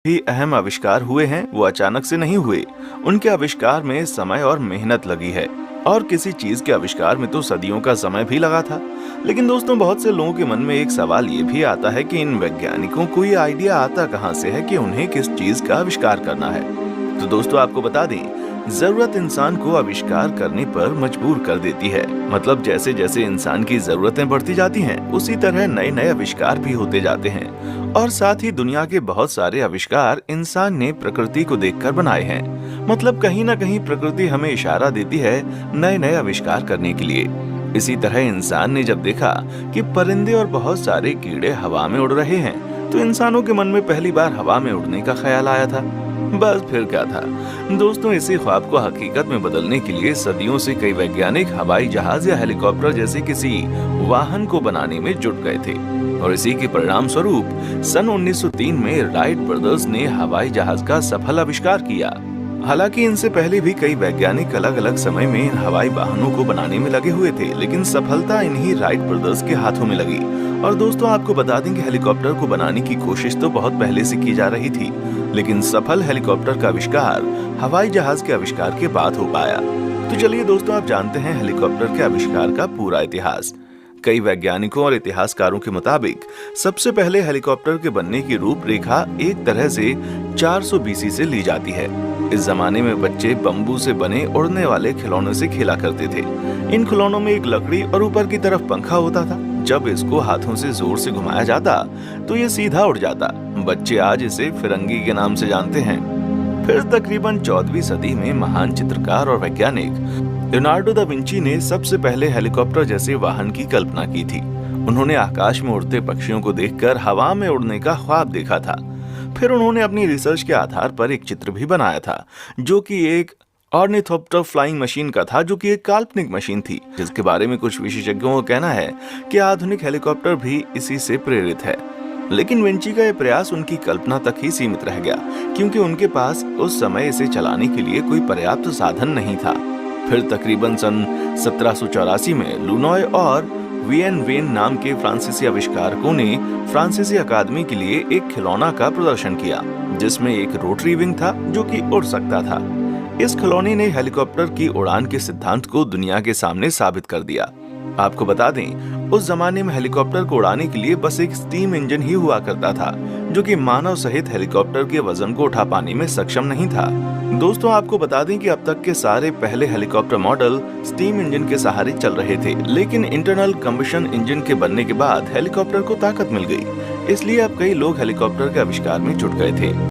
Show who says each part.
Speaker 1: भी अहम आविष्कार हुए हैं वो अचानक से नहीं हुए। उनके आविष्कार में समय और मेहनत लगी है। और किसी चीज के आविष्कार में तो सदियों का समय भी लगा था। लेकिन दोस्तों, बहुत से लोगों के मन में एक सवाल ये भी आता है कि इन वैज्ञानिकों को ये आइडिया आता कहाँ से है कि उन्हें किस चीज का आविष्कार करना है। तो दोस्तों, आपको बता दें, जरूरत इंसान को आविष्कार करने पर मजबूर कर देती है। मतलब जैसे जैसे इंसान की जरूरतें बढ़ती जाती हैं, उसी तरह नए नए आविष्कार भी होते जाते हैं। और साथ ही दुनिया के बहुत सारे आविष्कार इंसान ने प्रकृति को देखकर बनाए हैं। मतलब कहीं ना कहीं प्रकृति हमें इशारा देती है नए नए आविष्कार करने के लिए। इसी तरह इंसान ने जब देखा कि परिंदे और बहुत सारे कीड़े हवा में उड़ रहे हैं, तो इंसानों के मन में पहली बार हवा में उड़ने का ख्याल आया था। बस फिर क्या था दोस्तों, इसी ख्वाब को हकीकत में बदलने के लिए सदियों से कई वैज्ञानिक हवाई जहाज या हेलीकॉप्टर जैसे किसी वाहन को बनाने में जुट गए थे। और इसी के परिणाम स्वरूप सन 1903 में राइट ब्रदर्स ने हवाई जहाज का सफल आविष्कार किया। हालांकि इनसे पहले भी कई वैज्ञानिक अलग अलग समय में इन हवाई वाहनों को बनाने में लगे हुए थे, लेकिन सफलता इन्हीं राइट ब्रदर्स के हाथों में लगी। और दोस्तों, आपको बता दें कि हेलीकॉप्टर को बनाने की कोशिश तो बहुत पहले से की जा रही थी, लेकिन सफल हेलीकॉप्टर का आविष्कार हवाई जहाज के आविष्कार के बाद हो पाया। तो चलिए दोस्तों, आप जानते हैं हेलीकॉप्टर के आविष्कार का पूरा इतिहास। कई वैज्ञानिकों और इतिहासकारों के मुताबिक सबसे पहले हेलीकॉप्टर के बनने की रूपरेखा एक तरह से 400 बीसी से ली जाती है। इस जमाने में बच्चे बम्बू से बने उड़ने वाले खिलौनों से खेला करते थे। इन खिलौनों में एक लकड़ी और ऊपर की तरफ पंखा होता था। जब इसको हाथों से जोर से घुमाया जाता तो ये सीधा उड़ जाता। बच्चे आज इसे फिरंगी के नाम से जानते हैं। फिर तकरीबन 14वीं सदी में महान चित्रकार और वैज्ञानिक लियोनार्डो दा विंची ने सबसे पहले हेलीकॉप्टर जैसे वाहन की कल्पना की थी। उन्होंने आकाश में उड़ते पक्षियों को देखकर हवा में उड़ने का ख्वाब देखा था। फिर उन्होंने अपनी रिसर्च के आधार पर एक चित्र भी बनाया था, जो कि एक ऑर्निथोप्टर फ्लाइंग मशीन का था, जो कि एक काल्पनिक मशीन थी, जिसके बारे में कुछ विशेषज्ञों का कहना है कि आधुनिक हेलीकॉप्टर भी इसी से प्रेरित है। लेकिन विंची का यह प्रयास उनकी कल्पना तक ही सीमित रह गया, क्योंकि उनके पास उस समय इसे चलाने के लिए कोई पर्याप्त साधन नहीं था। फिर तकरीबन सन 1784 में लुनॉय और वीएन वेन नाम के फ्रांसीसी आविष्कारकों ने फ्रांसीसी अकादमी के लिए एक खिलौना का प्रदर्शन किया, जिसमें एक रोटरी विंग था जो कि उड़ सकता था। इस खिलौने ने हेलीकॉप्टर की उड़ान के सिद्धांत को दुनिया के सामने साबित कर दिया। आपको बता दें, उस जमाने में हेलीकॉप्टर को उड़ाने के लिए बस एक स्टीम इंजन ही हुआ करता था, जो कि मानव सहित हेलीकॉप्टर के वजन को उठा पाने में सक्षम नहीं था। दोस्तों, आपको बता दें कि अब तक के सारे पहले हेलीकॉप्टर मॉडल स्टीम इंजन के सहारे चल रहे थे, लेकिन इंटरनल कंबशन इंजन के बनने के बाद हेलीकॉप्टर को ताकत मिल गई। इसलिए अब कई लोग हेलीकॉप्टर के आविष्कार में जुट गए थे।